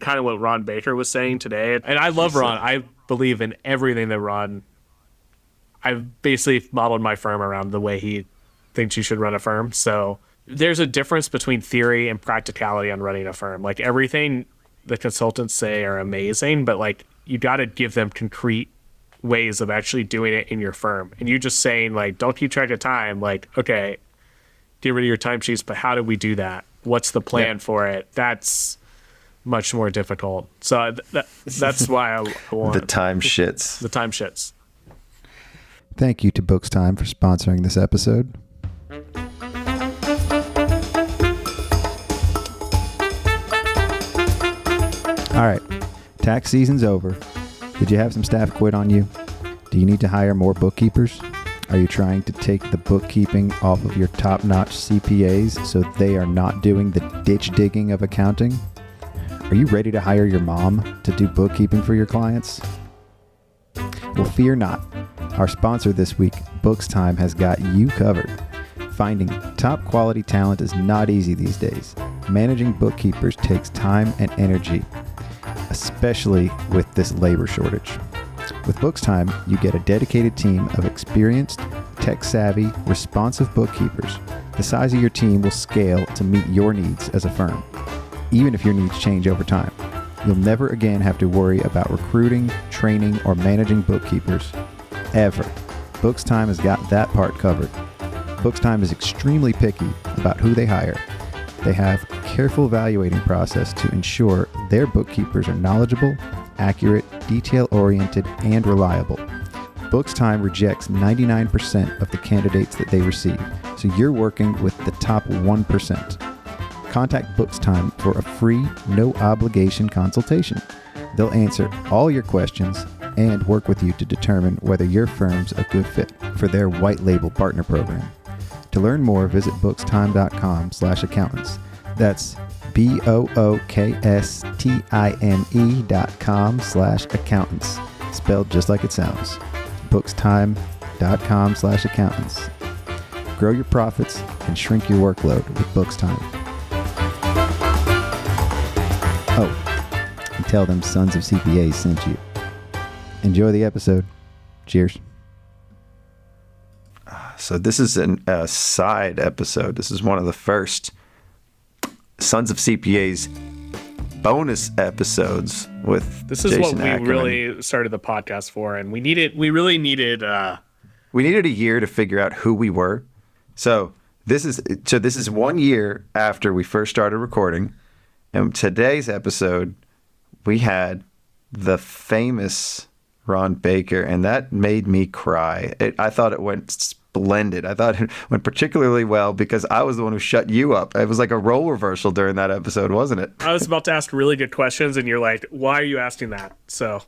kind of what Ron Baker was saying today. And I love Ron. I believe in everything that Ron... I've basically modeled my firm around the way he thinks you should run a firm. So there's a difference between theory and practicality on running a firm. Like, everything the consultants say are amazing, but like, you got to give them concrete ways of actually doing it in your firm. And you just saying, like, don't keep track of time. Like, okay, get rid of your timesheets, but how do we do that? What's the plan for it? That's much more difficult. So that's why I want the time shits. The time shits. Thank you to Books Time for sponsoring this episode. All right, tax season's over. Did you have some staff quit on you? Do you need to hire more bookkeepers? Are you trying to take the bookkeeping off of your top-notch CPAs so they are not doing the ditch digging of accounting? Are you ready to hire your mom to do bookkeeping for your clients? Well, fear not. Our sponsor this week, Books Time, has got you covered. Finding top quality talent is not easy these days. Managing bookkeepers takes time and energy, especially with this labor shortage. With Books Time, you get a dedicated team of experienced, tech-savvy, responsive bookkeepers. The size of your team will scale to meet your needs as a firm, even if your needs change over time. You'll never again have to worry about recruiting, training, or managing bookkeepers, ever. Books Time has got that part covered. Books Time is extremely picky about who they hire. They have a careful evaluating process to ensure their bookkeepers are knowledgeable, accurate, detail-oriented, and reliable. Books Time rejects 99% of the candidates that they receive, so you're working with the top 1%. Contact Books Time for a free, no-obligation consultation. They'll answer all your questions and work with you to determine whether your firm's a good fit for their white label partner program. To learn more, visit bookstime.com/accountants. That's BOOKSTIME.com/accountants. Spelled just like it sounds. Bookstime.com/accountants. Grow your profits and shrink your workload with Books Time. Oh, and tell them Sons of CPAs sent you. Enjoy the episode. Cheers. So this is a side episode. This is one of the first Sons of CPAs bonus episodes with This is Jason what we Ackerman. really started the podcast for, and we really needed a year to figure out who we were. So this is 1 year after we first started recording, and today's episode we had the famous Ron Baker, and that made me cry. I thought it went splendid. I thought it went particularly well because I was the one who shut you up. It was like a role reversal during that episode, wasn't it? I was about to ask really good questions, and you're like, why are you asking that? So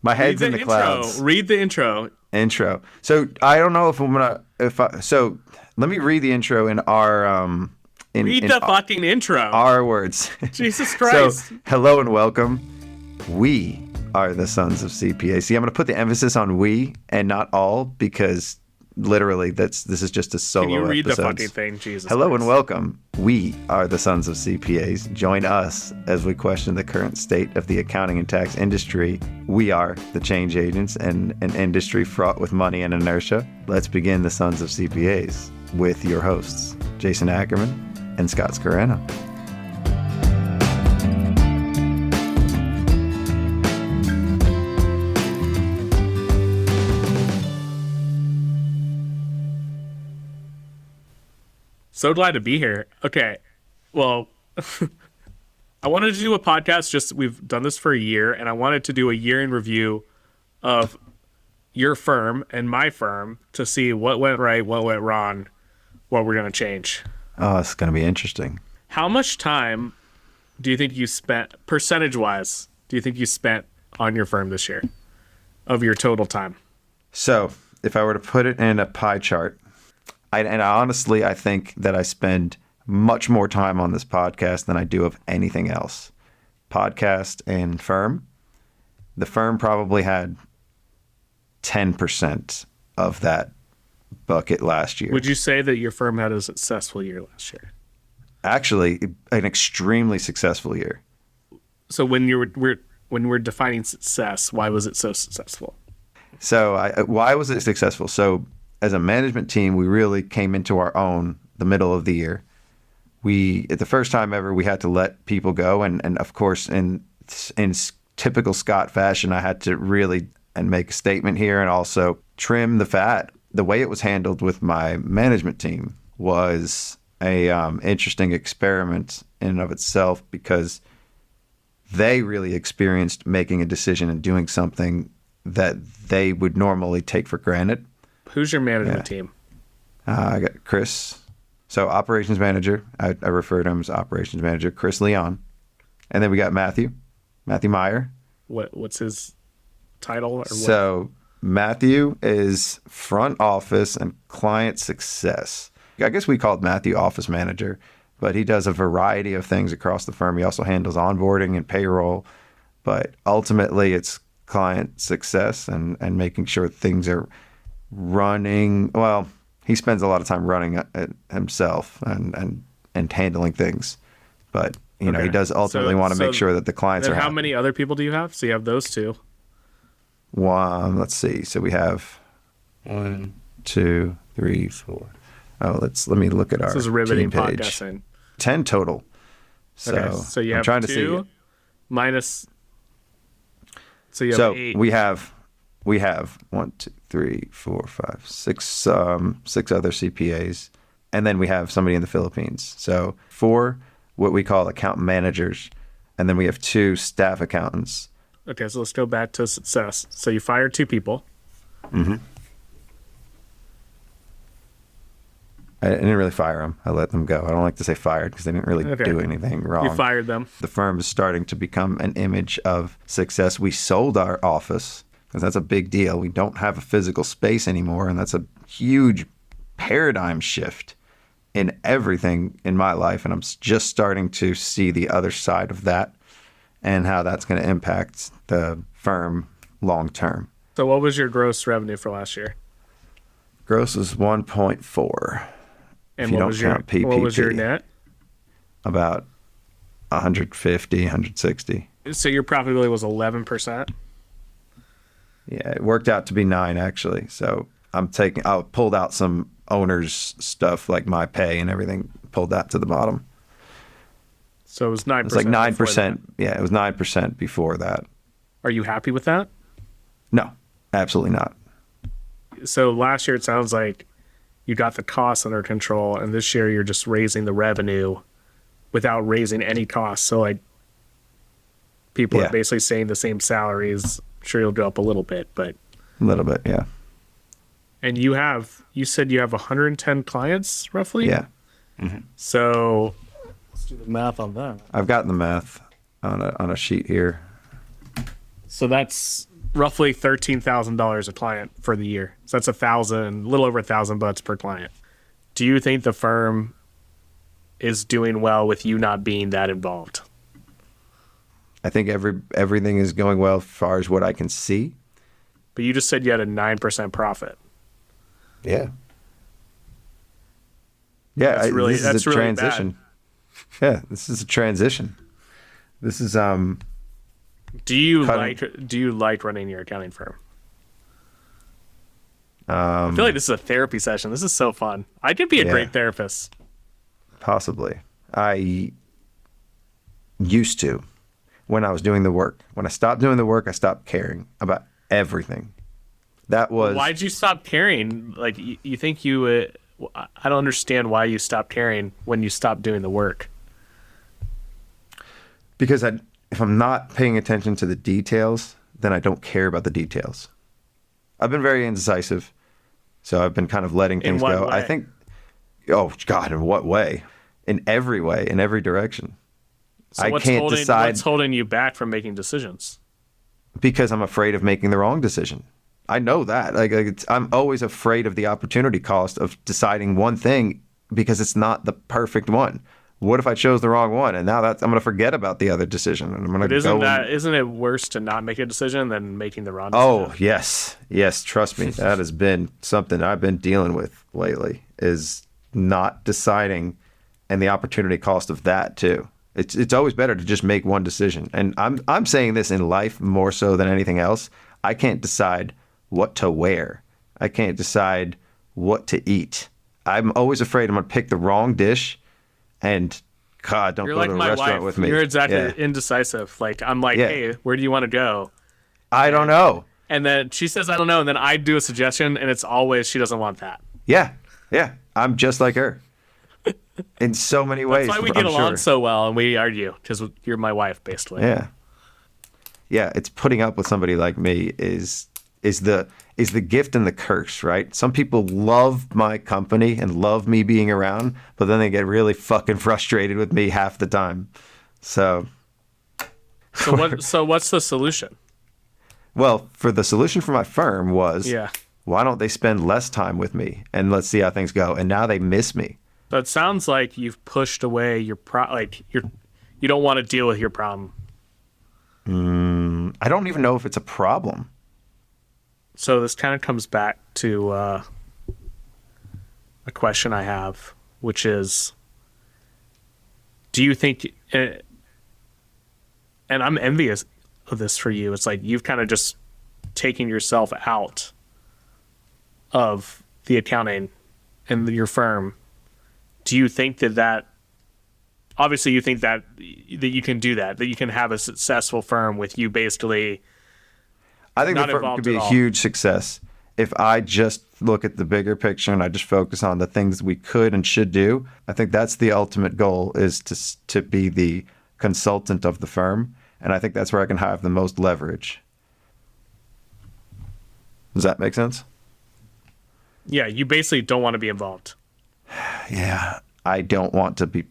my head's in the clouds. Read the intro. So I don't know if I'm gonna so let me read the intro in our read the fucking intro. Our words. Jesus Christ. So hello and welcome. We are the Sons of CPAs. See, I'm going to put the emphasis on we and not all because literally this is just a solo episode. Can you read the fucking thing, Jesus Hello Christ. and welcome. We are the Sons of CPAs. Join us as we question the current state of the accounting and tax industry. We are the change agents in an industry fraught with money and inertia. Let's begin the Sons of CPAs with your hosts, Jason Ackerman and Scott Scarano. So glad to be here. Okay. Well, I wanted to do a podcast. We've done this for a year, and I wanted to do a year in review of your firm and my firm to see what went right, what went wrong, what we're going to change. Oh, it's going to be interesting. How much time do you think you spent, percentage-wise, on your firm this year of your total time? So if I were to put it in a pie chart, I think that I spend much more time on this podcast than I do of anything else. Podcast and firm. The firm probably had 10% of that bucket last year. Would you say that your firm had a successful year last year? actually an extremely successful year. So when we're defining success, why was it so successful? So why was it successful? So as a management team, we really came into our own the middle of the year. At the first time ever, we had to let people go. And of course, in typical Scott fashion, I had to really make a statement here and also trim the fat. The way it was handled with my management team was a interesting experiment in and of itself, because they really experienced making a decision and doing something that they would normally take for granted. Who's your management team? I got Chris. So operations manager, I refer to him as operations manager, Chris Leon. And then we got Matthew Meyer. What's his title? Or so Matthew is front office and client success. I guess we called Matthew office manager, but he does a variety of things across the firm. He also handles onboarding and payroll, but ultimately it's client success and making sure things are running. Well, he spends a lot of time running it himself and handling things, but you know, he does ultimately want to make sure that the clients are happy. How many other people do you have? So you have those two. Let's see. So we have 1, 2, 3, 4. Oh, let me look at our this is riveting team page. Podcasting. 10 total. So, okay, so you have trying 2 to see minus. So you have 8. we have 1, 2, 3, 4, 5, 6 6 other CPAs, and then we have somebody in the Philippines. So 4 what we call account managers, and then we have 2 staff accountants. Okay, so let's go back to success. So you fired 2 people. Mm-hmm. I didn't really fire them. I let them go. I don't like to say fired because they didn't really do anything wrong. You fired them. The firm is starting to become an image of success. We sold our office because that's a big deal. We don't have a physical space anymore, and that's a huge paradigm shift in everything in my life. And I'm just starting to see the other side of that and how that's going to impact the firm long term. So what was your gross revenue for last year? Gross was 1.4. And what was your net? About 150, 160. So your profitability was 11%? Yeah, it worked out to be 9 actually. So I pulled out some owners stuff like my pay and everything, pulled that to the bottom. So it was 9%. It's like 9%. Yeah, it was 9% before that. Are you happy with that? No, absolutely not. So last year it sounds like you got the costs under control, and this year you're just raising the revenue without raising any costs. So like people are basically saying the same salaries. Sure, you'll go up a little bit, but a little bit, yeah. And you said you have 110 clients roughly? Yeah. Mm-hmm. So let's do the math on that. I've gotten the math on a sheet here. So that's roughly $13,000 a client for the year. So that's a little over $1,000 per client. Do you think the firm is doing well with you not being that involved? I think everything is going well as far as what I can see. But you just said you had a 9% profit. Yeah. Yeah, this is a transition. Bad. Yeah, this is a transition. This is Do you like running your accounting firm? I feel like this is a therapy session. This is so fun. I could be a great therapist. Possibly. I used to when I was doing the work. When I stopped doing the work, I stopped caring about everything. That was... Why'd you stop caring? Like, you think you... I don't understand why you stopped caring when you stopped doing the work. Because if I'm not paying attention to the details, then I don't care about the details. I've been very indecisive, so I've been kind of letting things go. Way? I think, oh God, in what way? In every way, in every direction. So I can't decide. What's holding you back from making decisions? Because I'm afraid of making the wrong decision. I know that. I'm always afraid of the opportunity cost of deciding one thing because it's not the perfect one. What if I chose the wrong one? And now I'm going to forget about the other decision. And I'm going to go. Isn't it worse to not make a decision than making the wrong decision? Oh, yes. Yes, trust me. That has been something I've been dealing with lately, is not deciding and the opportunity cost of that too. It's always better to just make one decision. And I'm saying this in life more so than anything else. I can't decide what to wear. I can't decide what to eat. I'm always afraid I'm going to pick the wrong dish, and God, don't You're go like to a my restaurant wife. with me. You're exactly Yeah. indecisive. Like, I'm like, Yeah. hey, where do you want to go? I don't know. And then she says, I don't know. And then I do a suggestion, and it's always she doesn't want that. Yeah. I'm just like her in so many ways. That's why we I'm get along sure. so well, and we argue because you're my wife, basically. Yeah. It's putting up with somebody like me is the gift and the curse, right? Some people love my company and love me being around, but then they get really fucking frustrated with me half the time. So what's the solution? well, for the solution for my firm was, Yeah. why don't they spend less time with me and let's see how things go? And now they miss me. So it sounds like you've pushed away your you don't want to deal with your problem. I don't even know if it's a problem. So this kind of comes back to a question I have, which is, do you think, and I'm envious of this for you, it's like you've kind of just taken yourself out of the accounting and your firm. Do you think that obviously you think that you can do that you can have a successful firm with you basically I think the not firm involved could be at a all? huge success if I just look at the bigger picture and I just focus on the things we could and should do. I think that's the ultimate goal, is to be the consultant of the firm, and I think that's where I can have the most leverage. Does that make sense? Yeah, you basically don't want to be involved. Yeah, I don't want to be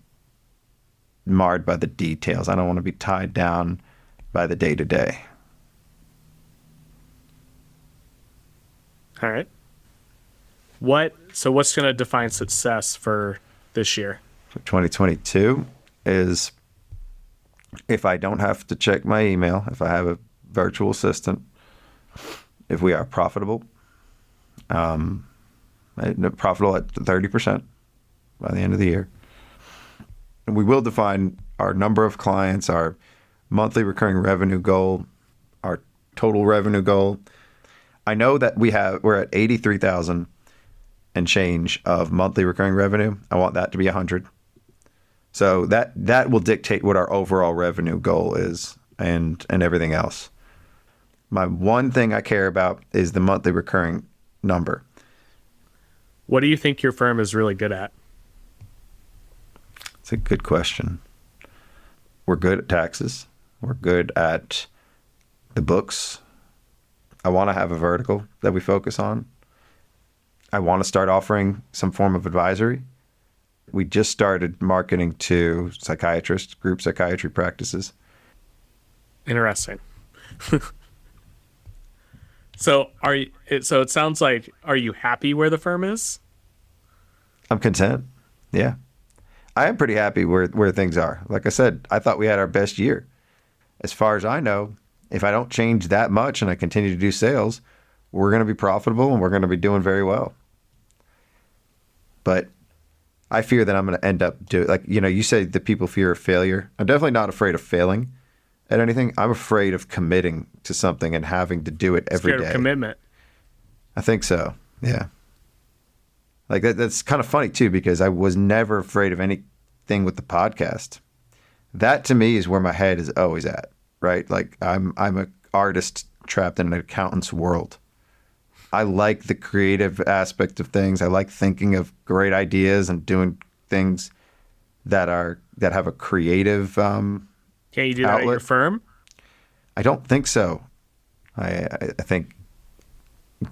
marred by the details. I don't want to be tied down by the day-to-day. All right. What's going to define success for this year? For 2022 is if I don't have to check my email, if I have a virtual assistant, if we are profitable at 30% by the end of the year. And we will define our number of clients, our monthly recurring revenue goal, our total revenue goal. I know that we're at 83,000 and change of monthly recurring revenue. I want that to be 100. So that will dictate what our overall revenue goal is and everything else. My one thing I care about is the monthly recurring number. What do you think your firm is really good at? It's a good question. We're good at taxes. We're good at the books. I want to have a vertical that we focus on. I want to start offering some form of advisory. We just started marketing to psychiatrists, group psychiatry practices. Interesting. So it sounds like, are you happy where the firm is? I'm content. Yeah. I am pretty happy where things are. Like I said, I thought we had our best year. As far as I know, if I don't change that much and I continue to do sales, we're going to be profitable and we're going to be doing very well. But I fear that I'm going to end up you say that people fear of failure. I'm definitely not afraid of failing at anything. I'm afraid of committing to something and having to do it every Scared day. of commitment. I think so. Yeah. Like that's kind of funny too, because I was never afraid of anything with the podcast. That to me is where my head is always at, right? Like I'm an artist trapped in an accountant's world. I like the creative aspect of things. I like thinking of great ideas and doing things that have a creative Can you do that at your outlet. firm? I don't think so. I think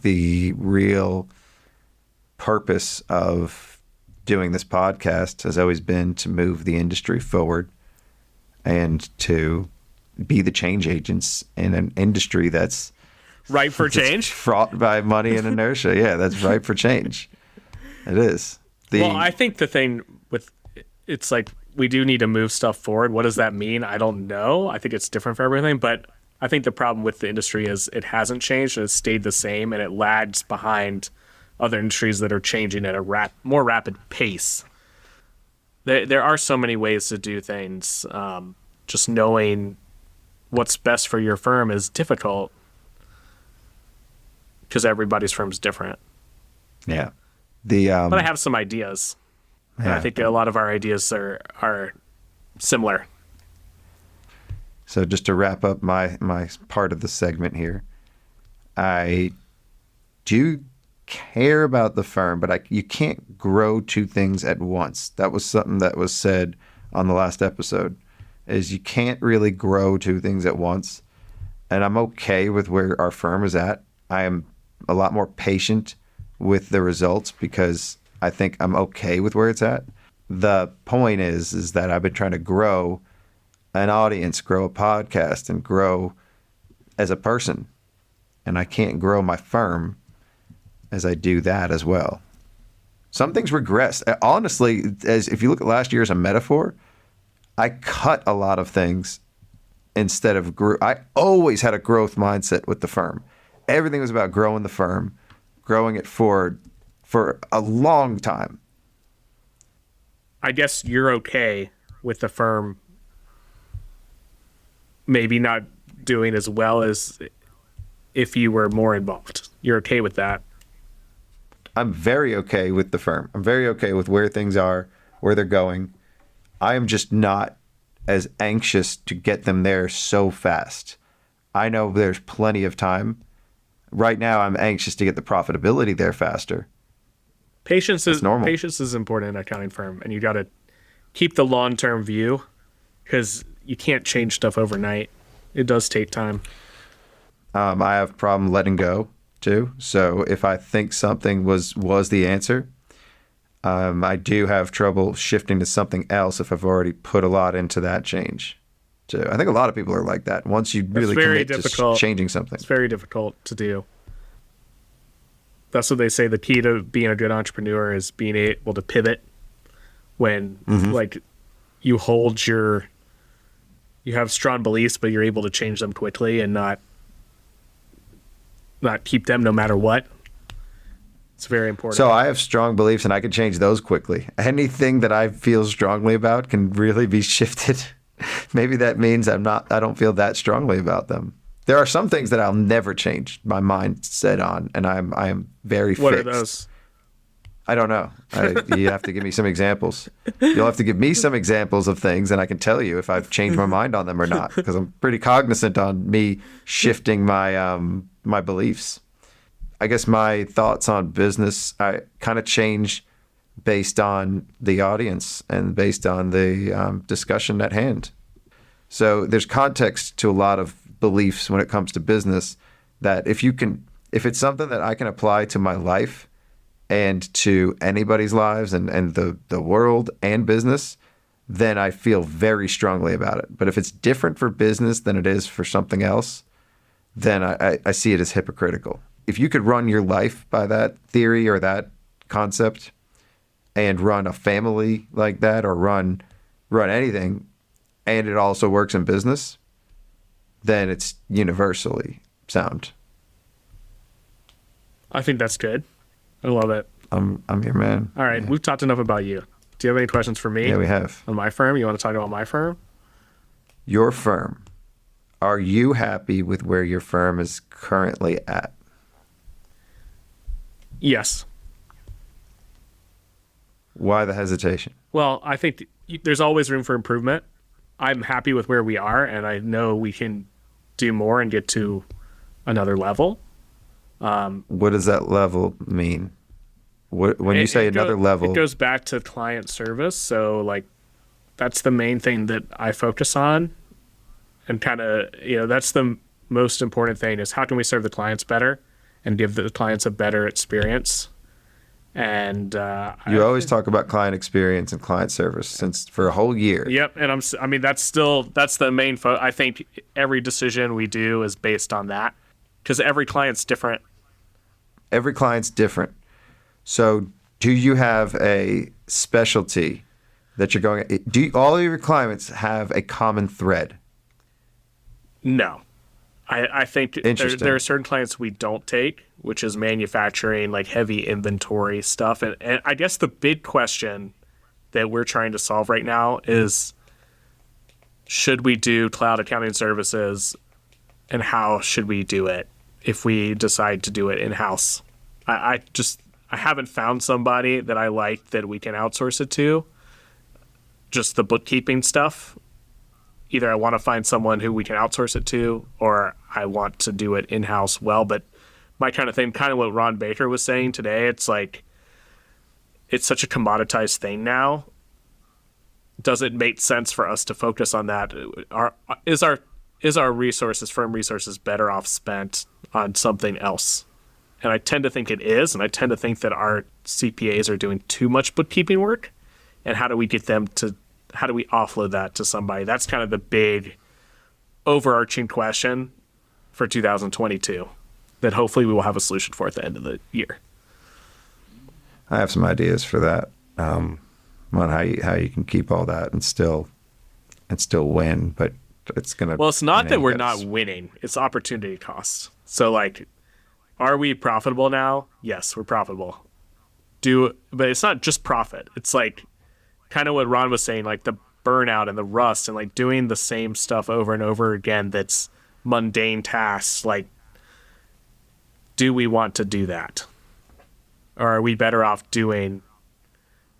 the real purpose of doing this podcast has always been to move the industry forward and to be the change agents in an industry that's Ripe for change? fraught by money and inertia. Yeah, that's ripe for change. It is. Well, I think the thing with it's like we do need to move stuff forward. What does that mean? I don't know. I think it's different for everything, but I think the problem with the industry is it hasn't changed. It's stayed the same, and it lags behind other industries that are changing at a more rapid pace. there are so many ways to do things. Just knowing what's best for your firm is difficult because everybody's firm's different. Yeah. But I have some ideas. And I Yeah. think a lot of our ideas are similar. So just to wrap up my part of the segment here, I do care about the firm, but you can't grow two things at once. That was something that was said on the last episode, is you can't really grow two things at once. And I'm okay with where our firm is at. I am a lot more patient with the results because I think I'm okay with where it's at. The point is that I've been trying to grow an audience, grow a podcast, and grow as a person. And I can't grow my firm as I do that as well. Some things regress. Honestly, as if you look at last year as a metaphor, I cut a lot of things instead of grew. I always had a growth mindset with the firm. Everything was about growing the firm, growing it for a long time. I guess you're okay with the firm maybe not doing as well as if you were more involved. You're okay with that. I'm very okay with the firm. I'm very okay with where things are, where they're going. I am just not as anxious to get them there so fast. I know there's plenty of time. Right now, I'm anxious to get the profitability there faster. Patience is normal. Patience is important in an accounting firm, and you got to keep the long-term view because you can't change stuff overnight. It does take time. I have a problem letting go too. So if I think something was the answer, I do have trouble shifting to something else if I've already put a lot into that change. So I think a lot of people are like that. Once you really commit to changing something, it's very difficult to do. That's what they say. The key to being a good entrepreneur is being able to pivot when like you have strong beliefs, but you're able to change them quickly and not keep them no matter what. It's very important. So I have strong beliefs and I can change those quickly. Anything that I feel strongly about can really be shifted. Maybe that means I don't feel that strongly about them. There are some things that I'll never change my mindset on, and I am very what fixed. are those? I don't know. You have to give me some examples. You'll have to give me some examples of things, and I can tell you if I've changed my mind on them or not, because I'm pretty cognizant on me shifting my my beliefs. I guess my thoughts on business I kind of change based on the audience and based on the discussion at hand. So there's context to a lot of beliefs when it comes to business that if it's something that I can apply to my life and to anybody's lives and the world and business, then I feel very strongly about it. But if it's different for business than it is for something else, then I see it as hypocritical. If you could run your life by that theory or that concept and run a family like that or run anything, and it also works in business, then it's universally sound. I think that's good. I love it. I'm your man. All right, we've talked enough about you. Do you have any questions for me? Yeah, we have. On my firm? You want to talk about my firm? Your firm. Are you happy with where your firm is currently at? Yes. Why the hesitation? Well, I think there's always room for improvement. I'm happy with where we are, and I know we can do more and get to another level. What does that level mean? When you say another level? It goes back to client service. So, like, that's the main thing that I focus on. And kind of, that's the most important thing is how can we serve the clients better and give the clients a better experience. And you always talk about client experience and client service for a whole year. Yep, and that's the main I think every decision we do is based on that because every client's different. Every client's different. So, do you have a specialty that you're going? Do all of your clients have a common thread? No. I think there are certain clients we don't take, which is manufacturing, like heavy inventory stuff. And I guess the big question that we're trying to solve right now is, should we do cloud accounting services, and how should we do it if we decide to do it in-house? I haven't found somebody that I like that we can outsource it to. Just the bookkeeping stuff. Either I want to find someone who we can outsource it to, or I want to do it in-house well. But my kind of thing, kind of what Ron Baker was saying today, it's like, it's such a commoditized thing now. Does it make sense for us to focus on that? Is our resources, firm resources, better off spent on something else? And I tend to think it is, and I tend to think that our CPAs are doing too much bookkeeping work. And how do we offload that to somebody? That's kind of the big overarching question for 2022 that hopefully we will have a solution for at the end of the year. I have some ideas for that, on how you can keep all that and still win, but it's gonna. Well, it's not that we're not winning; it's opportunity cost. So, like, are we profitable now? Yes, we're profitable. But it's not just profit. It's like kind of what Ron was saying, like the burnout and the rust and like doing the same stuff over and over again. That's mundane tasks. Like, do we want to do that? Or are we better off doing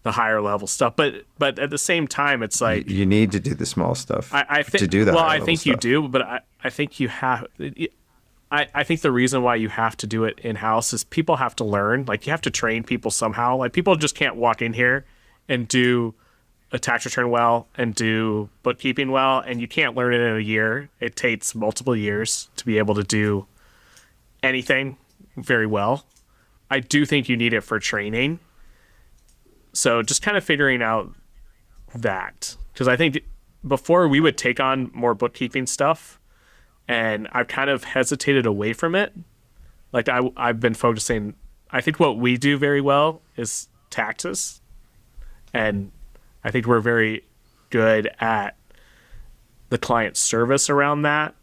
the higher level stuff? But at the same time, it's like you need to do the small stuff. I think to do that. Well, I think you do, but I think you have. I think the reason why you have to do it in house is people have to learn. Like, you have to train people somehow. Like, people just can't walk in here and do a tax return well and do bookkeeping well, and you can't learn it in a year. It takes multiple years to be able to do anything very well. I do think you need it for training. So just kind of figuring out that. Because I think before we would take on more bookkeeping stuff, and I've kind of hesitated away from it. Like, I've been focusing, I think what we do very well is taxes. And I think we're very good at the client service around that.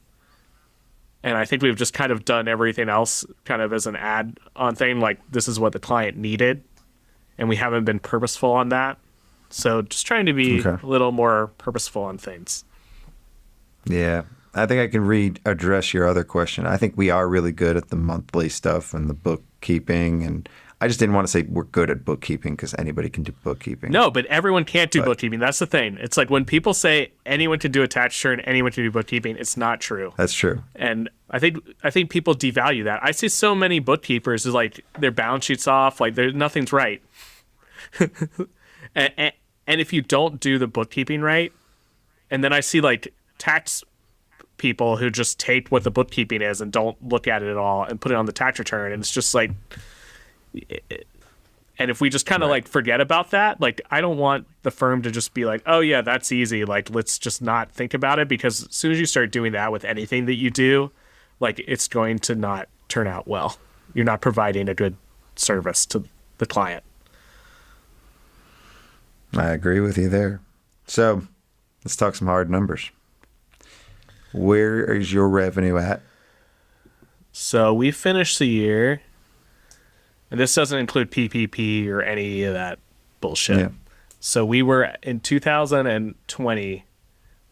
And I think we've just kind of done everything else kind of as an add-on thing, like this is what the client needed, and we haven't been purposeful on that. So just trying to be a little more purposeful on things. Yeah. I think I can address your other question. I think we are really good at the monthly stuff and the bookkeeping, and I just didn't want to say we're good at bookkeeping because anybody can do bookkeeping. No, but everyone can't do bookkeeping. That's the thing. It's like when people say anyone can do a tax return, anyone can do bookkeeping, it's not true. That's true. And I think people devalue that. I see so many bookkeepers is like their balance sheets off, like nothing's right. and if you don't do the bookkeeping right, and then I see like tax people who just take what the bookkeeping is and don't look at it at all and put it on the tax return, and it's just like. And if we just kind of like forget about that, like, I don't want the firm to just be like, oh yeah, that's easy, like, let's just not think about it, because as soon as you start doing that with anything that you do, like, it's going to not turn out well. You're not providing a good service to the client. I agree with you there. So let's talk some hard numbers. Where is your revenue at? So we finished the year, and this doesn't include PPP or any of that bullshit. Yeah. So we were in 2020,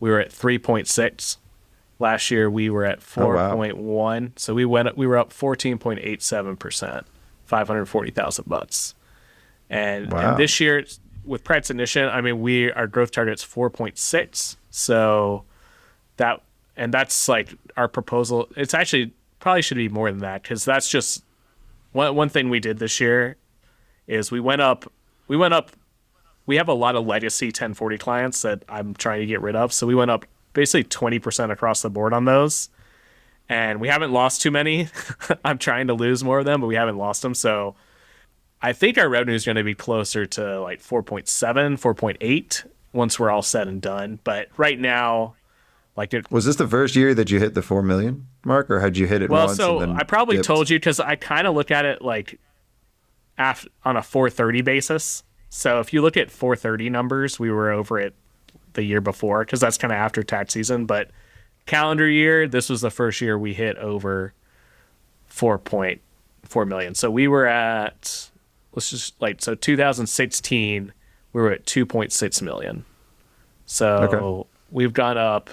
we were at 3.6. Last year we were at 4.1. Oh, wow. So we were up 14.87%, $540,000. And this year with Pride's Ignition, I mean, our growth target's 4.6. So that's like our proposal. It's actually probably should be more than that, because that's just one thing we did this year is we went up. We have a lot of legacy 1040 clients that I'm trying to get rid of. So we went up basically 20% across the board on those. And we haven't lost too many. I'm trying to lose more of them, but we haven't lost them. So I think our revenue is going to be closer to like 4.7, 4.8 once we're all said and done. But right now, was this the first year that you hit the 4 million mark, or had you hit it once? Well, so I probably told you, because I kind of look at it like on a 430 basis. So if you look at 430 numbers, we were over it the year before, because that's kind of after tax season. But calendar year, this was the first year we hit over 4.4 million. So we were at, 2016, we were at 2.6 million. So Okay. we've gone up.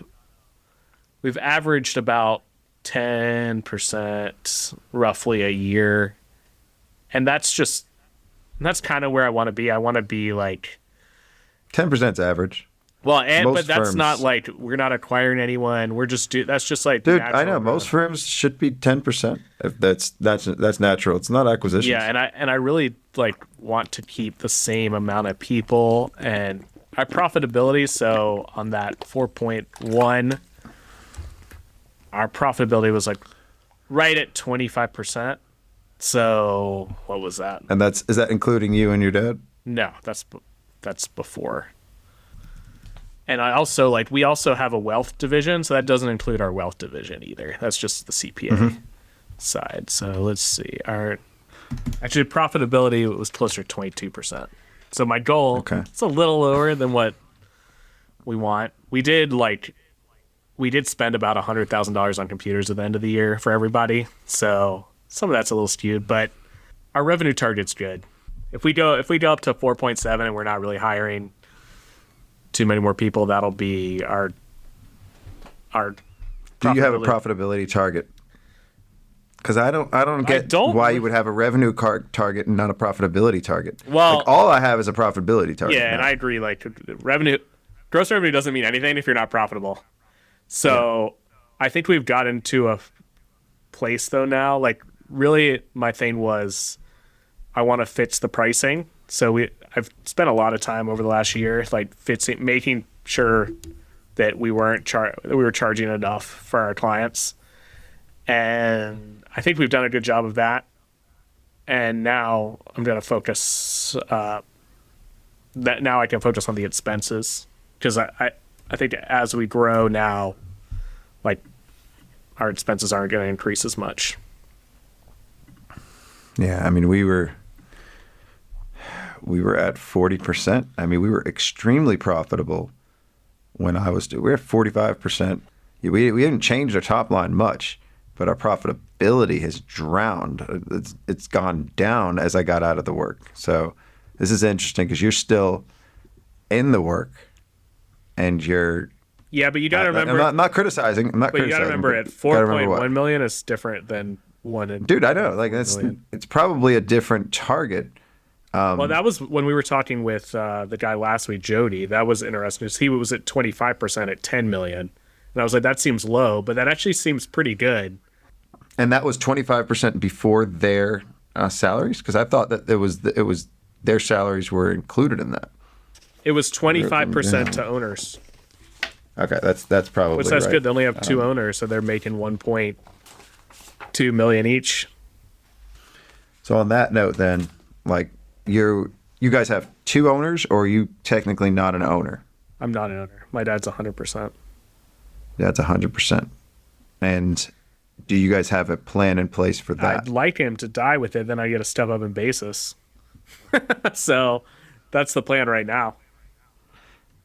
We've averaged about 10% roughly a year. And that's kind of where I want to be. I want to be like 10% average. well, Most but that's firms- not like we're not acquiring anyone. We're just that's just like Dude, I natural know most growth. firms should be 10%. If that's natural. It's not acquisitions. Yeah, and I really like want to keep the same amount of people and our profitability. So on that 4.1, our profitability was like right at 25%. So what was that? And is that including you and your dad? No, that's before. And I also we also have a wealth division, so that doesn't include our wealth division either. That's just the CPA side. So let's see. Our actually profitability was closer to 22%. So my goal it's a little lower than what we want. We did spend about $100,000 on computers at the end of the year for everybody. So some of that's a little skewed, but our revenue target's good. If we go up to 4.7 and we're not really hiring too many more people, that'll be our Do you have a profitability target? Because I don't get why you would have a revenue target and not a profitability target. Well, all I have is a profitability target. Yeah, and I agree. Gross revenue doesn't mean anything if you're not profitable. So I think we've gotten to a place though now. Like really, my thing was I want to fix the pricing. So I've spent a lot of time over the last year making sure that we were charging enough for our clients, and I think we've done a good job of that. And now I'm going to focus. Now I can focus on the expenses because I think as we grow now, our expenses aren't going to increase as much. Yeah, I mean we were at 40%. I mean we were extremely profitable when we were at 45%. We haven't changed our top line much, but our profitability has drowned. It's gone down as I got out of the work. So this is interesting because you're still in the work, and you're. Yeah, but you got to remember. I'm not criticizing. But you got to remember, at 4.1 million is different than one. Dude, I know. It's probably a different target. Well, that was when we were talking with the guy last week, Jody. That was interesting because he was at 25% at 10 million. And I was like, that seems low, but that actually seems pretty good. And that was 25% before their salaries? Because I thought that it was their salaries were included in that. It was 25% to owners. Okay, that's probably Which that's right. good. They only have two owners, so they're making 1.2 million each. So on that note, then, you guys have two owners, or are you technically not an owner? I'm not an owner. My dad's 100%. That's 100%. And do you guys have a plan in place for that? I'd like him to die with it, then I get to step up in basis. So that's the plan right now.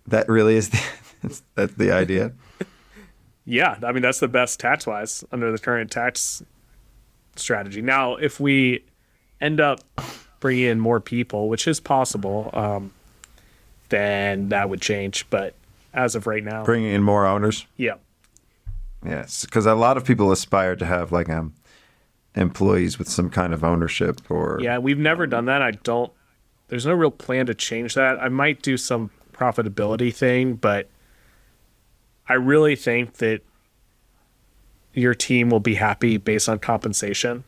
That really is that's the idea. Yeah, I mean, that's the best tax-wise under the current tax strategy. Now, if we end up bringing in more people, which is possible, then that would change. But as of right now, Bringing in more owners? yeah. Yes, because a lot of people aspire to have employees with some kind of ownership or. Yeah, we've never done that. There's no real plan to change that. I might do some profitability thing, but I really think that your team will be happy based on compensation.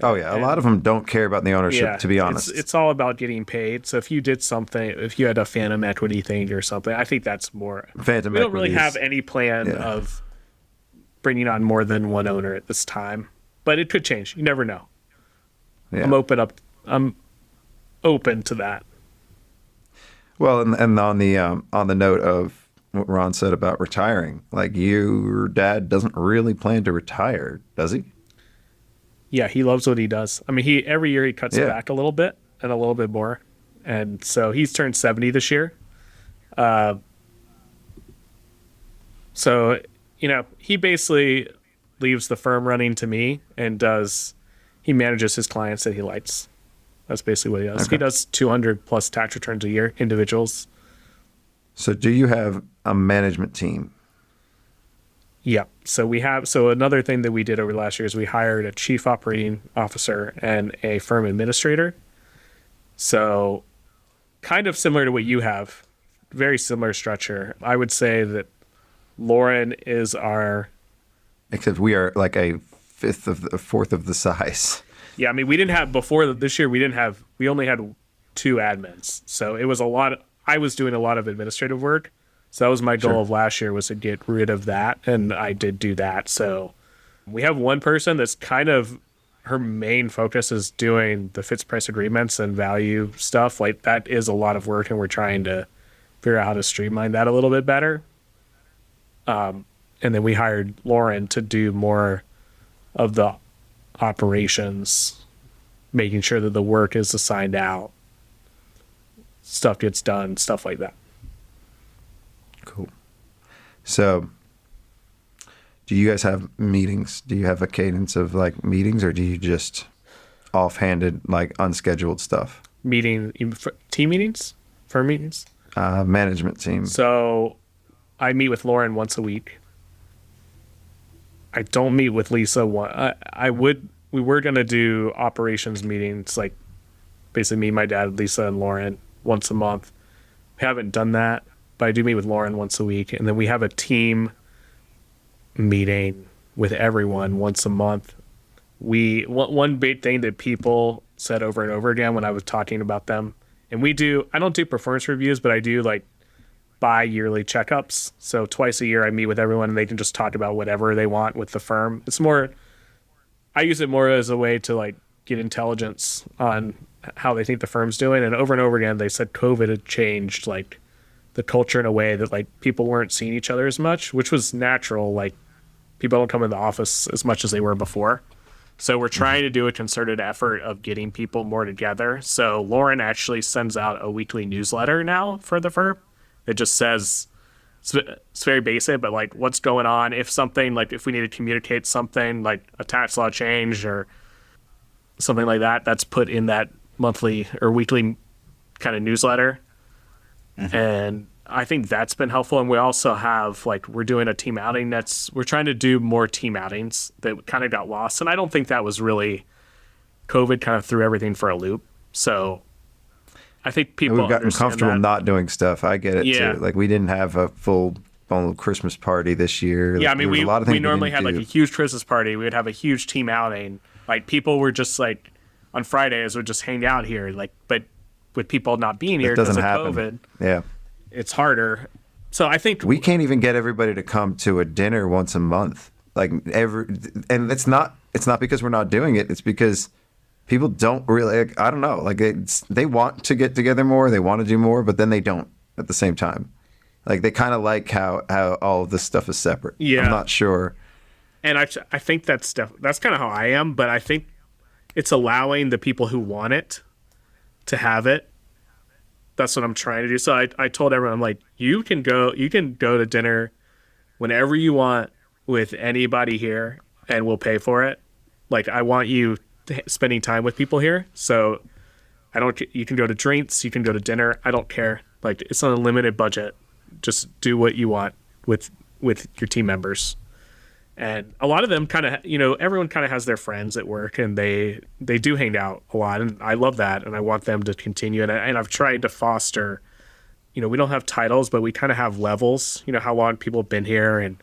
Oh yeah, a lot of them don't care about the ownership. To be honest, it's all about getting paid. So if you did something, if you had a phantom equity thing or something, I think that's more. Phantom we don't really equity have any plan of bringing on more than one owner at this time, but it could change. You never know. Yeah. I'm open to that. Well, and on the note of what Ron said about retiring, your dad doesn't really plan to retire, does he? Yeah, he loves what he does. I mean, every year he cuts back a little bit and a little bit more, and so he's turned 70 this year. So, he basically leaves the firm running to me and he manages his clients that he likes. That's basically what he does. Okay. He does 200 plus tax returns a year, individuals. So do you have a management team? Yeah. So another thing that we did over the last year is we hired a chief operating officer and a firm administrator. So kind of similar to what you have, very similar structure. I would say that Lauren is our, Except we are like a fourth of the size. yeah, I mean, we didn't have before this year, we only had 2 admins. So it was a lot. I was doing a lot of administrative work. So that was my goal Sure. of last year, was to get rid of that. And I did do that. So we have one person that's kind of, her main focus is doing the fixed price agreements and value stuff. Like, that is a lot of work, and we're trying to figure out how to streamline that a little bit better. And then we hired Lauren to do more of the operations, making sure that the work is assigned out, stuff gets done, stuff like that. Cool. So do you guys have meetings? Do you have a cadence of like meetings, or do you just offhanded, like unscheduled stuff? Team meetings, firm meetings. Management team. So I meet with Lauren once a week. I don't meet with Lisa. We were going to do operations meetings, like basically me, my dad, Lisa, and Lauren once a month. We haven't done that, but I do meet with Lauren once a week. And then we have a team meeting with everyone once a month. One big thing that people said over and over again when I was talking about them, and I don't do performance reviews, but I do like bi-yearly checkups. So twice a year I meet with everyone, and they can just talk about whatever they want with the firm. I use it more as a way to like get intelligence on how they think the firm's doing. And over again, they said COVID had changed like the culture in a way that like people weren't seeing each other as much, which was natural. Like, people don't come in the office as much as they were before. So we're trying to do a concerted effort of getting people more together. So Lauren actually sends out a weekly newsletter now for the firm. It just says, it's very basic, but like what's going on, if we need to communicate something like a tax law change or something like that, that's put in that monthly or weekly kind of newsletter. Mm-hmm. And I think that's been helpful. And we also have, like, we're doing a team outing. We're trying to do more team outings that kind of got lost. And I don't think that was really, COVID kind of threw everything for a loop. So I think people We've gotten comfortable that. Not doing stuff. I get it Yeah. too. Like, we didn't have a full-blown Christmas party this year. Yeah, I mean, we normally had do. like a huge Christmas party. We would have a huge team outing. Like, people were just like, on Fridays would just hang out here. Like, but with people not being here because of COVID, yeah, it's harder. So I think we can't even get everybody to come to a dinner once a month. And it's not because we're not doing it. It's because people don't really, I don't know, like they want to get together more, they want to do more, but then they don't at the same time. Like, they kind of like how all of this stuff is separate. Yeah. I'm not sure. And I think that's kind of how I am, but I think it's allowing the people who want it to have it. That's what I'm trying to do. So I told everyone, I'm like, you can go to dinner whenever you want with anybody here, and we'll pay for it. Like, I want you spending time with people here. So you can go to drinks, you can go to dinner. I don't care. Like, it's on a limited budget. Just do what you want with your team members. And a lot of them kind of, everyone kind of has their friends at work, and they do hang out a lot. And I love that. And I want them to continue. And I've tried to foster, we don't have titles, but we kind of have levels, how long people have been here. And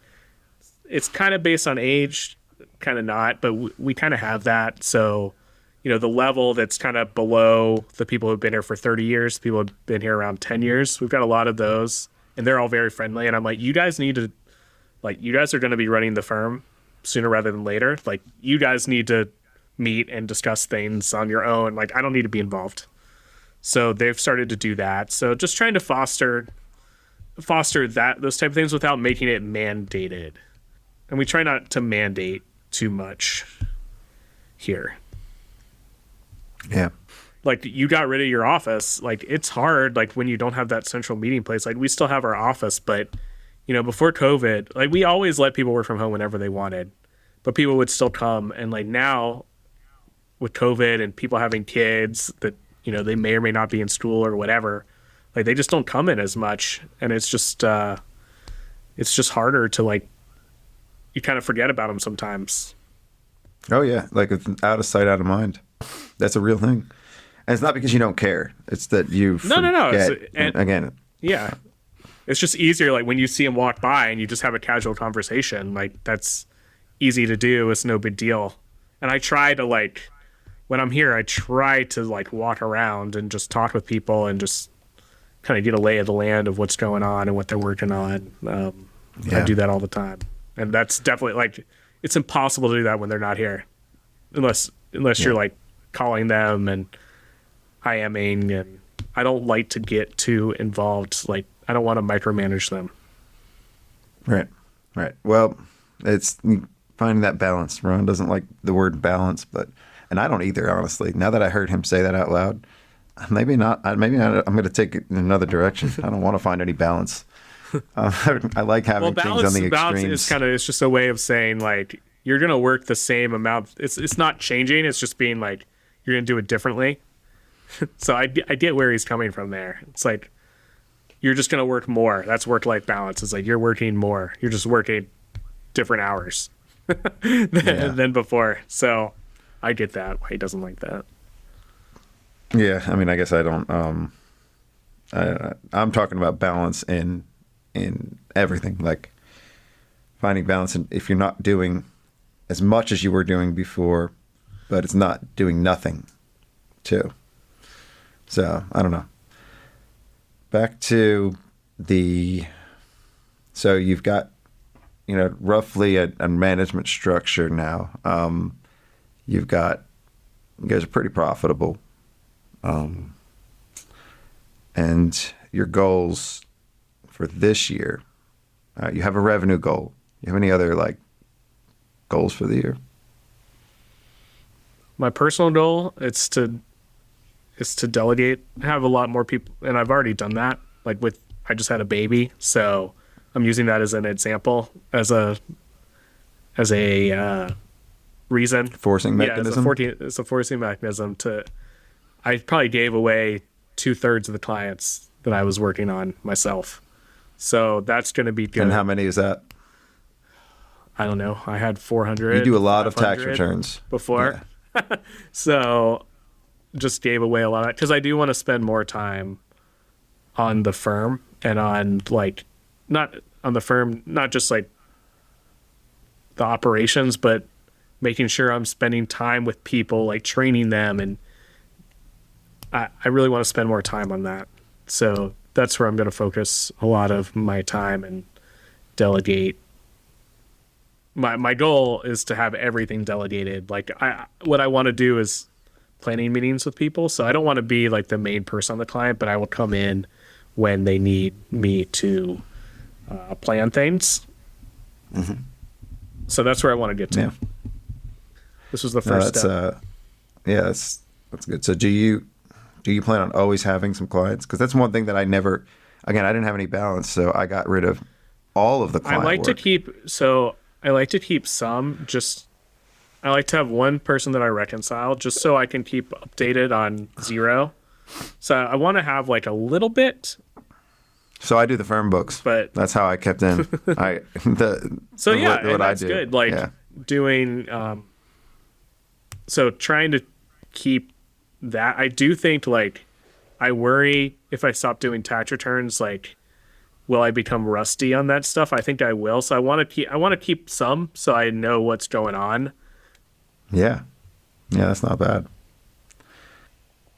it's kind of based on age, kind of not, but we kind of have that. So, the level that's kind of below the people who've been here for 30 years, people who've been here around 10 years, we've got a lot of those, and they're all very friendly. And I'm like, you guys need to, like, you guys are going to be running the firm sooner rather than later. Like, you guys need to meet and discuss things on your own. Like, I don't need to be involved. So they've started to do that. So just trying to foster those type of things without making it mandated. And we try not to mandate too much here. Yeah. Like, you got rid of your office. Like, it's hard, like, when you don't have that central meeting place. Like, we still have our office, but before COVID, like, we always let people work from home whenever they wanted, but people would still come. And like, now with COVID and people having kids that, you know, they may or may not be in school or whatever, like they just don't come in as much. And it's just harder to like, you kind of forget about them sometimes. Oh yeah, like it's out of sight, out of mind. That's a real thing. And it's not because you don't care. It's that you forget. No. Again. Yeah. It's just easier, like when you see them walk by and you just have a casual conversation, like that's easy to do. It's no big deal. And I try to like, when I'm here, I try to like walk around and just talk with people and just kind of get a lay of the land of what's going on and what they're working on. I do that all the time. And that's definitely like, it's impossible to do that when they're not here. Unless you're like calling them and IMing, and I don't like to get too involved. Like, I don't want to micromanage them. Right. Well, it's finding that balance. Ron doesn't like the word balance, and I don't either, honestly. Now that I heard him say that out loud, maybe not. I'm going to take it in another direction. I don't want to find any balance. I like having things on the extremes. Balance it's just a way of saying like, you're going to work the same amount. It's not changing. It's just being like, you're going to do it differently. So I get where he's coming from there. It's like, you're just going to work more. That's work-life balance. It's like, you're working more. You're just working different hours than before. So I get that, why he doesn't like that. Yeah. I mean, I guess I don't, I'm talking about balance in everything, like finding balance. And if you're not doing as much as you were doing before, but it's not doing nothing too. So I don't know. Back to so you've got, you know, roughly a management structure now. You guys are pretty profitable. And your goals for this year, you have a revenue goal. You have any other like goals for the year? My personal goal is to delegate, have a lot more people, and I've already done that. Like I just had a baby, so I'm using that as an example, as a reason. Forcing mechanism. Yeah, it's a forcing mechanism I probably gave away 2/3 of the clients that I was working on myself. So that's going to be good. And how many is that? I don't know. I had 400. You do a lot of tax returns before. Yeah. So just gave away a lot of that because I do want to spend more time on the firm and on like, not on the firm, not just like the operations, but making sure I'm spending time with people, like training them. And I really want to spend more time on that. So that's where I'm going to focus a lot of my time and delegate. My goal is to have everything delegated. Like what I want to do is planning meetings with people. So I don't want to be like the main person on the client, but I will come in when they need me to plan things. Mm-hmm. So that's where I want to get to. Yeah. This was the first step. That's good. So do you plan on always having some clients? Because that's one thing that I didn't have any balance, so I got rid of all of the client work. I like to keep some. I like to have one person that I reconcile, just so I can keep updated on zero. So I want to have like a little bit. So I do the firm books, but that's how I kept in. That's good. Like doing. So trying to keep that. I do think like I worry if I stop doing tax returns, like will I become rusty on that stuff? I think I will. So I want to keep some so I know what's going on. Yeah, that's not bad.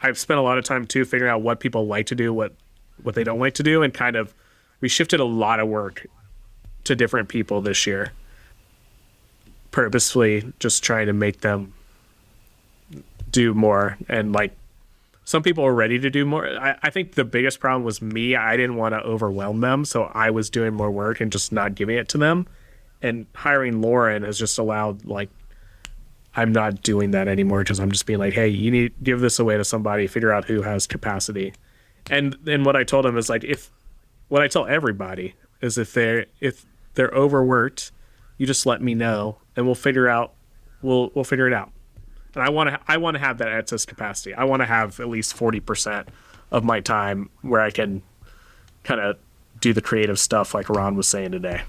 I've spent a lot of time too figuring out what people like to do, what they don't like to do, and kind of we shifted a lot of work to different people this year, purposefully just trying to make them do more. And like some people are ready to do more. I think the biggest problem was me. I didn't want to overwhelm them, so I was doing more work and just not giving it to them. And hiring Lauren has just allowed, like, I'm not doing that anymore because I'm just being like, hey, you need to give this away to somebody, figure out who has capacity. And then what I told him is like, what I tell everybody is if they're overworked, you just let me know and we'll figure it out. And I want to have that excess capacity. I want to have at least 40% of my time where I can kind of do the creative stuff like Ron was saying today.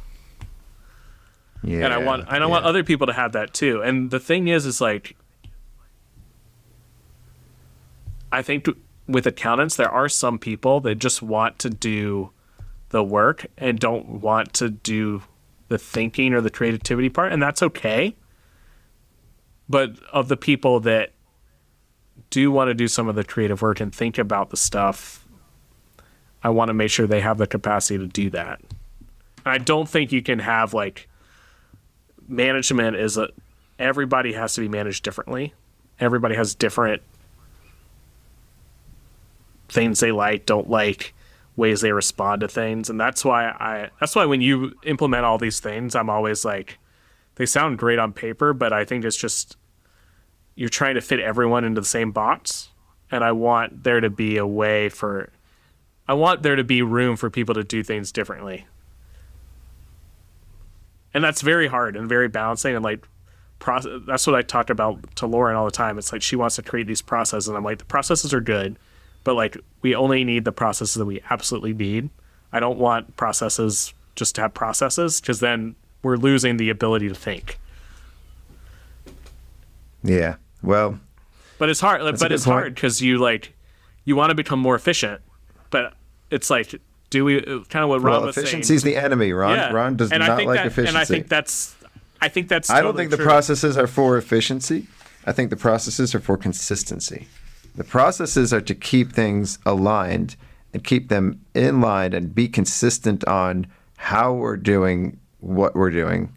Yeah. And I want other people to have that too. And the thing is like, I think with accountants, there are some people that just want to do the work and don't want to do the thinking or the creativity part, and that's okay. But of the people that do want to do some of the creative work and think about the stuff, I want to make sure they have the capacity to do that. And I don't think you can have like management everybody has to be managed differently. Everybody has different things they like, don't like, ways they respond to things. And that's why when you implement all these things, I'm always like, they sound great on paper, but I think it's just you're trying to fit everyone into the same box. And I want there to be room for people to do things differently. And that's very hard and very balancing. And like, that's what I talk about to Lauren all the time. It's like she wants to create these processes, and I'm like, the processes are good, but like we only need the processes that we absolutely need. I don't want processes just to have processes, because then we're losing the ability to think. Yeah. Well, but it's hard. But it's hard because you want to become more efficient, but it's like, do we kind of what Ron was saying? Efficiency's the enemy, Ron. Yeah. Ron does not like efficiency. And I think that's. I don't totally think the processes are for efficiency. I think the processes are for consistency. The processes are to keep things aligned and keep them in line and be consistent on how we're doing what we're doing.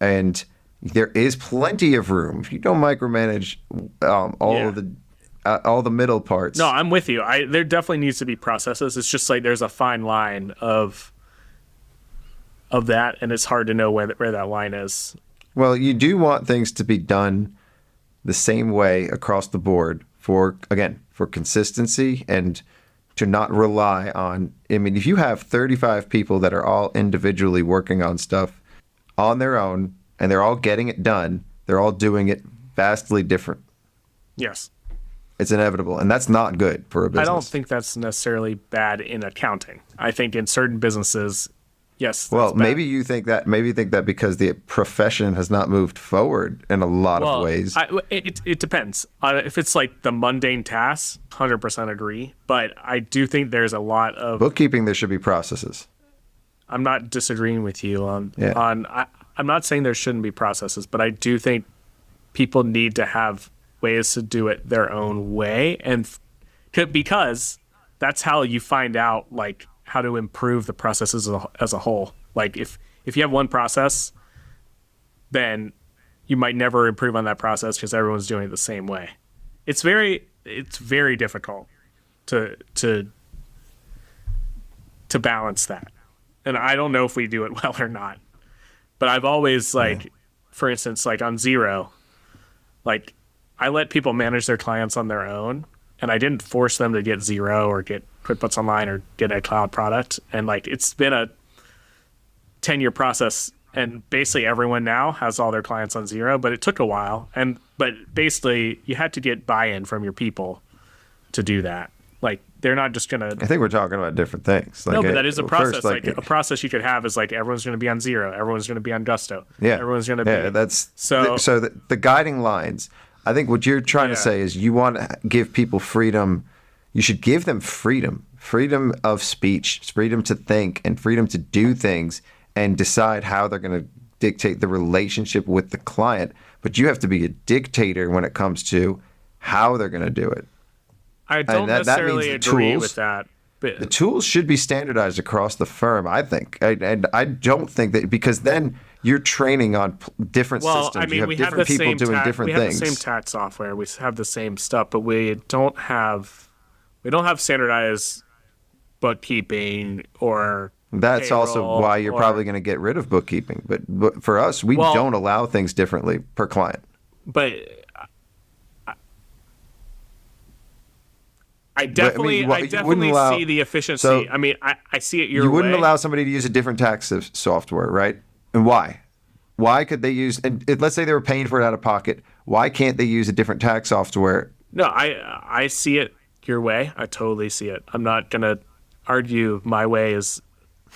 And there is plenty of room if you don't micromanage all the middle parts. No, I'm with you. There definitely needs to be processes. It's just like there's a fine line of that, and it's hard to know where that line is. Well, you do want things to be done the same way across the board for consistency and to not rely on, I mean, if you have 35 people that are all individually working on stuff on their own and they're all getting it done, they're all doing it vastly different. Yes. It's inevitable, and that's not good for a business. I don't think that's necessarily bad in accounting. I think in certain businesses, yes. Well, maybe you think that because the profession has not moved forward in a lot of ways. It depends. If it's like the mundane tasks, 100% agree. But I do think there's a lot of bookkeeping. There should be processes. I'm not disagreeing with you on. I'm not saying there shouldn't be processes, but I do think people need to have ways to do it their own way, and because that's how you find out like how to improve the processes as a whole. Like if you have one process, then you might never improve on that process because everyone's doing it the same way. It's very difficult to balance that, and I don't know if we do it well or not. But I've always for instance, like on Xero, like I let people manage their clients on their own, and I didn't force them to get Xero or get QuickBooks Online or get a cloud product. And like it's been a 10-year process, and basically everyone now has all their clients on Xero, but it took a while. But basically you had to get buy-in from your people to do that. Like they're not just gonna. I think we're talking about different things. Like, no, but that is a process. First, a process you could have is like everyone's going to be on Xero, everyone's going to be on Gusto. Yeah, everyone's going to be. Yeah, that's so. The guiding lines. I think what you're trying to say is you want to give people freedom. You should give them freedom of speech, freedom to think, and freedom to do things and decide how they're going to dictate the relationship with the client. But you have to be a dictator when it comes to how they're going to do it. I don't necessarily agree with that. But the tools should be standardized across the firm, I think. And I don't think that, because then you're training on different systems. I mean, you have different people doing different things. We have the same tax software. We have the same stuff, but we don't have standardized bookkeeping or That's payroll, also why you're probably going to get rid of bookkeeping. But for us, we don't allow things differently per client. But I definitely see the efficiency. So I mean, I see it your way. You wouldn't allow somebody to use a different tax software, right? And why? why could they use, and let's say they were paying for it out of pocket, why can't they use a different tax software? No, I see it your way. I totally see it. I'm not going to argue my way is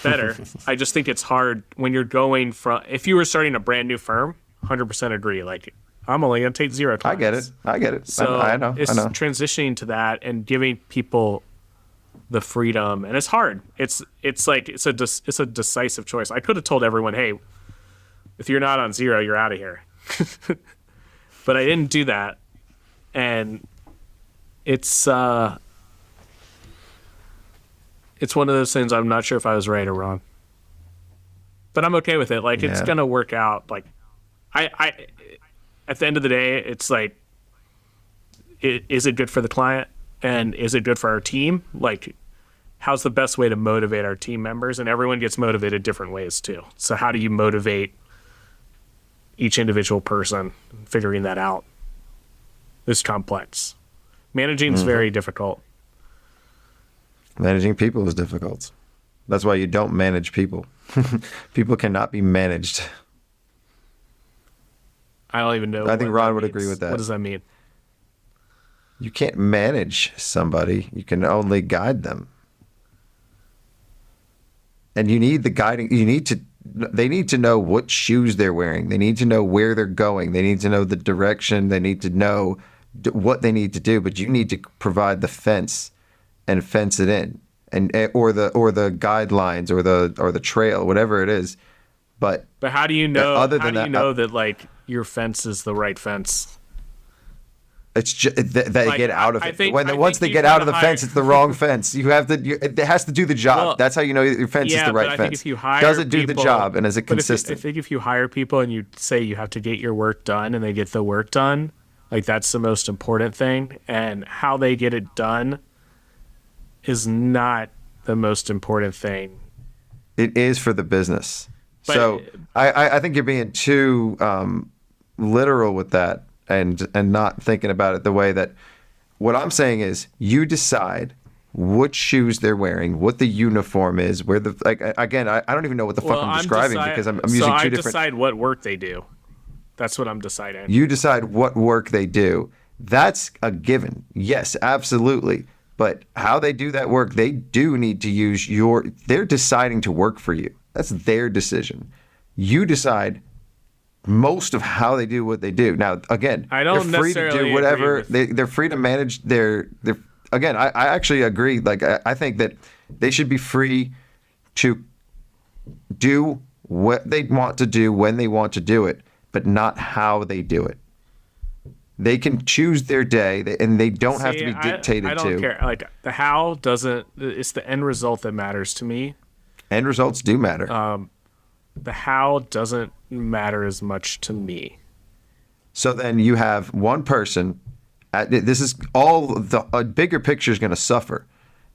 better. I just think it's hard when you're going from, if you were starting a brand new firm, 100% agree. Like, I'm only going to take 0 clients. I get it. So I know. it's transitioning to that and giving people the freedom, and it's hard. It's a decisive choice. I could have told everyone, hey, if you're not on 0, you're out of here. But I didn't do that, and it's one of those things. I'm not sure if I was right or wrong, but I'm okay with it. Like, it's gonna work out. Like, I at the end of the day, it's like, is it good for the client, and is it good for our team? Like, how's the best way to motivate our team members? And everyone gets motivated different ways too. So how do you motivate each individual person? Figuring that out is complex. Managing is very difficult. Managing people is difficult. That's why you don't manage people. People cannot be managed. I don't even know. I think Ron would agree with that. What does that mean? You can't manage somebody. You can only guide them. And you need the guiding. They need to know what shoes they're wearing. They need to know where they're going. They need to know the direction. They need to know what they need to do. But you need to provide the fence and fence it in, or the guidelines or the trail, whatever it is. But how do you know? Other how than do you that, know that like your fence is the right fence? It's just they Like, get out of I it. think- Once think they you get out of the gotta fence, it's the wrong fence. You have to. It has to do the job. Well, That's how you know your fence is the but right I fence. think if you hire Does it do the people- job, and is it but consistent? I think if you hire people and you say you have to get your work done and they get the work done, like, that's the most important thing. And how they get it done is not the most important thing. It is for the business. But- So I think you're being too literal with that, and not thinking about it the way that. What I'm saying is, you decide what shoes they're wearing, what the uniform is, where the again. I don't even know what the fuck I'm describing because I'm using two different. decide what work they do. That's what I'm deciding. You decide what work they do. That's a given. Yes, absolutely. But how they do that work, they do need to use they're deciding to work for you. That's their decision. You decide most of how they do what they do. Now, again, I don't they're free to necessarily do whatever. agree They're free to manage their again, I actually agree. Like, I think that they should be free to do what they want to do when they want to do it, but not how they do it. They can choose their day, and they don't have to be dictated to. I don't care. Like, the how doesn't. It's the end result that matters to me. End results do matter. The how doesn't matter as much to me. So then you have one person. This is all the bigger picture is going to suffer.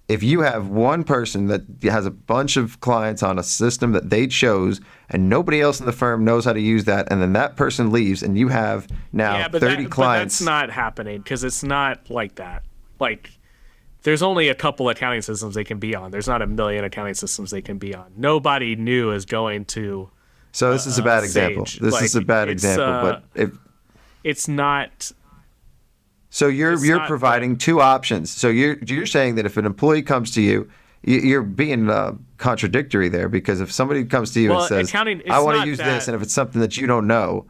If you have one person that has a bunch of clients on a system that they chose, and nobody else in the firm knows how to use that, and then that person leaves, and you have now 30 clients. But that's not happening, because it's not like that. Like, there's only a couple accounting systems they can be on. There's not a million accounting systems they can be on. Nobody new is going to. So this is a bad example. Sage. This Like, is a bad example, but it's not. So you're not providing two options. So you're saying that if an employee comes to you, you're being contradictory there, because if somebody comes to you and says, "I want to use this," and if it's something that you don't know,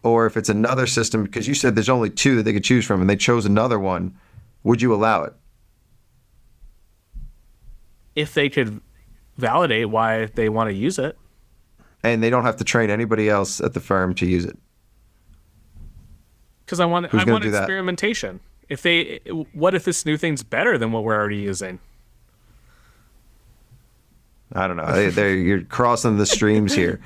or if it's another system, because you said there's only two that they could choose from, and they chose another one, would you allow it? If they could validate why they want to use it. And they don't have to train anybody else at the firm to use it. Because I want Who's gonna do that? experimentation. What if this new thing's better than what we're already using? I don't know. You're crossing the streams here.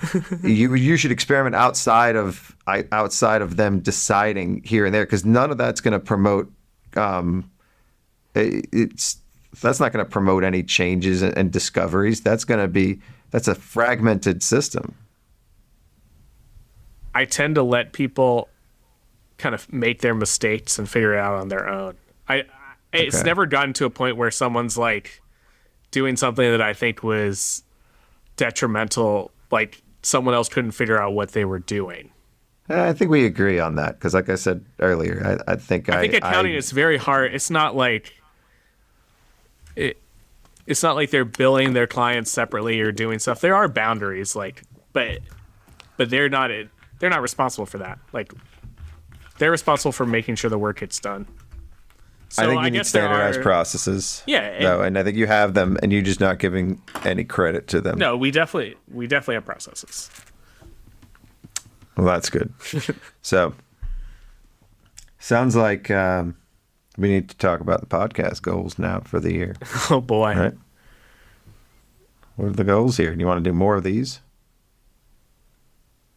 You should experiment outside of them deciding here and there, because none of that's going to promote. That's not going to promote any changes and discoveries. That's a fragmented system. I tend to let people kind of make their mistakes and figure it out on their own. It's Okay. never gotten to a point where someone's like doing something that I think was detrimental, like someone else couldn't figure out what they were doing. I think we agree on that because, like I said earlier, I think accounting is very hard. It's not like it's not like they're billing their clients separately or doing stuff. There are boundaries, but they're not responsible for that. Like, they're responsible for making sure the work gets done. So I think you need guess standardized processes. Yeah, and I think you have them, and you're just not giving any credit to them. No, we definitely have processes. Well, that's good. So, sounds like we need to talk about the podcast goals now for the year. Oh boy! Right? What are the goals here? Do you want to do more of these?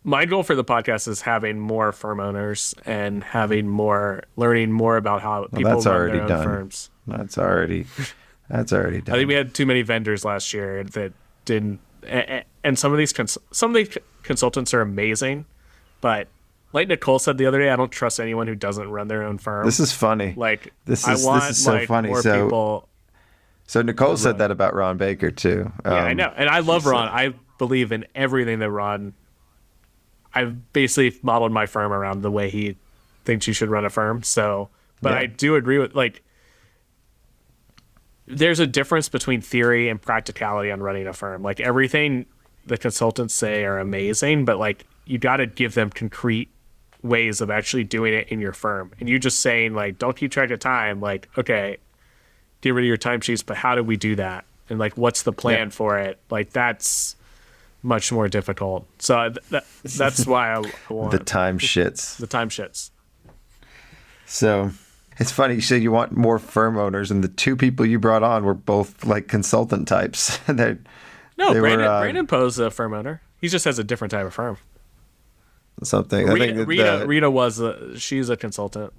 My goal for the podcast is having more firm owners and learning more about how people run their own firms. That's already done. I think we had too many vendors last year that didn't, and some of these consultants are amazing, but like Nicole said the other day, I don't trust anyone who doesn't run their own firm. This is funny. Like, this is so funny. More people. So Nicole said that about Ron Baker too. Yeah, I know, and I love Ron. I believe in everything that Ron. I've basically modeled my firm around the way he thinks you should run a firm. So, but I do agree with, like, there's a difference between theory and practicality on running a firm. Like, everything the consultants say are amazing, but like, you got to give them concrete ways of actually doing it in your firm. And you just saying, like, don't keep track of time. Like, okay, get rid of your timesheets, but how do we do that? And like, what's the plan for it? Like, that's much more difficult. So that's why I want the time shits. The time shits. So it's funny you said you want more firm owners, and the two people you brought on were both like consultant types. Brandon Poe's a firm owner. He just has a different type of firm. Something. She's a consultant.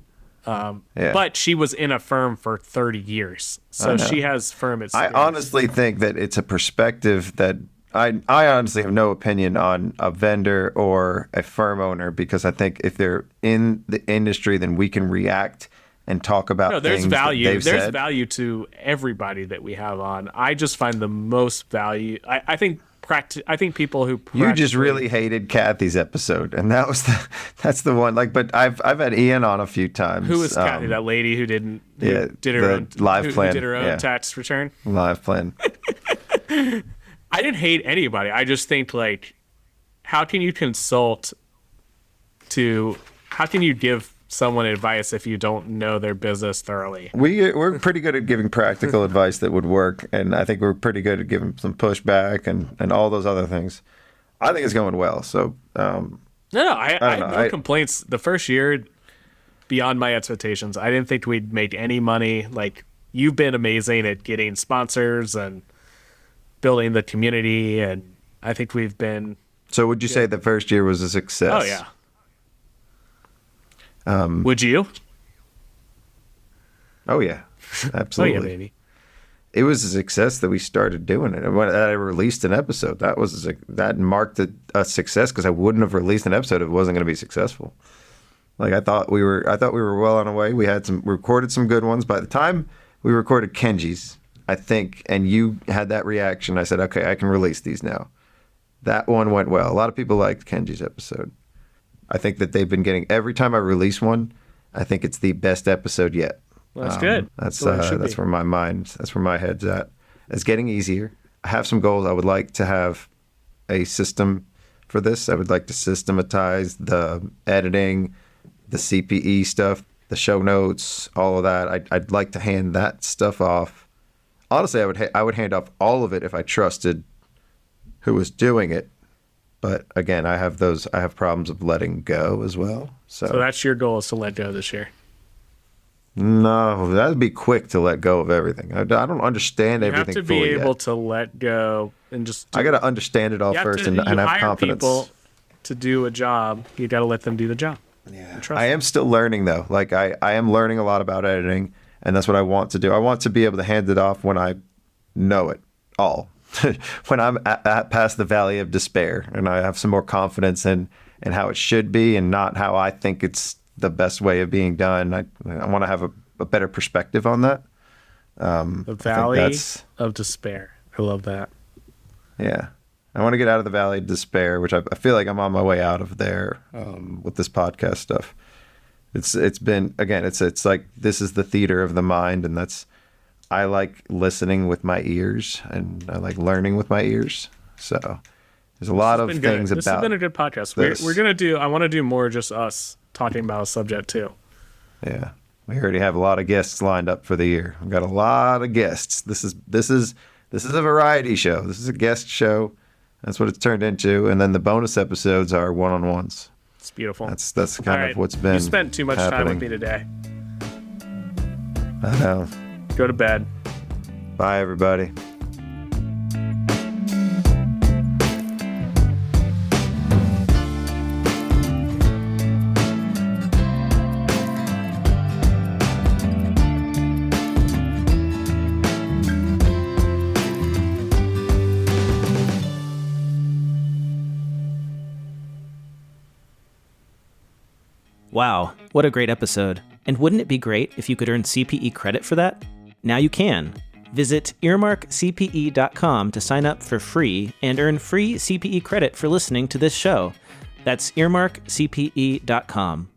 But she was in a firm for 30 years. So she has firm experience. I honestly think that it's a perspective that I honestly have no opinion on a vendor or a firm owner, because I think if they're in the industry, then we can react and talk about there's things value. that they've There's said. value to everybody that we have on. I just find the most value. I think people who You just really hated Kathy's episode, and that's the one. Like, but I've had Ian on a few times. Who was Kathy? That lady who did her own live plan, who did her own tax return. Live plan. I didn't hate anybody. I just think, like, how can you give someone advice if you don't know their business thoroughly? We're pretty good at giving practical advice that would work, and I think we're pretty good at giving some pushback and all those other things. I think it's going well. So I have no complaints. The first year, beyond my expectations. I didn't think we'd make any money. Like, you've been amazing at getting sponsors and building the community, and I think we've been. So would you say the first year was a success? Oh yeah. Would you? Oh yeah, absolutely. Oh yeah, baby. It was a success that we started doing it. When I released an episode, that marked a success, because I wouldn't have released an episode if it wasn't going to be successful. Like, I thought we were well on our way. We recorded some good ones. By the time we recorded Kenji's, I think, and you had that reaction, I said, okay, I can release these now. That one went well. A lot of people liked Kenji's episode. I think that they've been getting, every time I release one, I think it's the best episode yet. Well, that's good. That's where my head's at. It's getting easier. I have some goals. I would like to have a system for this. I would like to systematize the editing, the CPE stuff, the show notes, all of that. I'd like to hand that stuff off. Honestly, I would hand off all of it if I trusted who was doing it. But again, I have problems of letting go as well. So that's your goal, is to let go this year. No, that'd be quick to let go of everything. I don't understand everything. You have to be able to let go and just. I got to understand it all first and have confidence. People to do a job, you got to let them do the job. Yeah, I am still learning though. Like I am learning a lot about editing, and that's what I want to do. I want to be able to hand it off when I know it all. When I'm past the valley of despair, and I have some more confidence in how it should be, and not how I think it's the best way of being done. I want to have a better perspective on that. The valley of despair. I love that. Yeah. I want to get out of the valley of despair, which I feel like I'm on my way out of there with this podcast stuff. It's been, again, it's like this is the theater of the mind, and I like listening with my ears, and I like learning with my ears. So there's a lot of things about this has been a good podcast. We're gonna do. I want to do more just us talking about a subject too. Yeah, we already have a lot of guests lined up for the year. We've got a lot of guests. This is a variety show. This is a guest show. That's what it's turned into. And then the bonus episodes are one-on-ones. It's beautiful. That's kind of what's been. You spent too much time with me today. I know. Go to bed. Bye, everybody. Wow, what a great episode. And wouldn't it be great if you could earn CPE credit for that? Now you can. Visit earmarkcpe.com to sign up for free and earn free CPE credit for listening to this show. That's earmarkcpe.com.